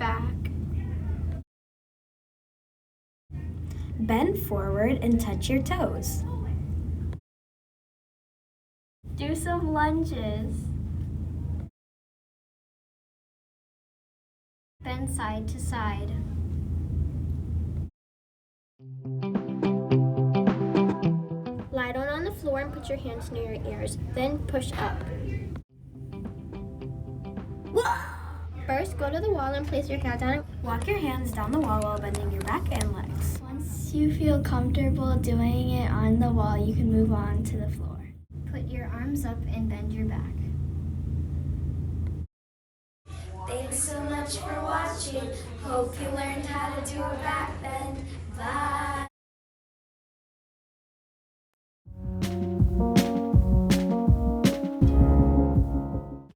back. Bend forward and touch your toes. Do some lunges. Bend side to side. Lie down on the floor and put your hands near your ears, then push up. First, go to the wall and place your cat down. Walk your hands down the wall while bending your back and legs. Once you feel comfortable doing it on the wall, you can move on to the floor. Put your arms up and bend your back. Thanks so much for watching. Hope you learned how to do a back bend.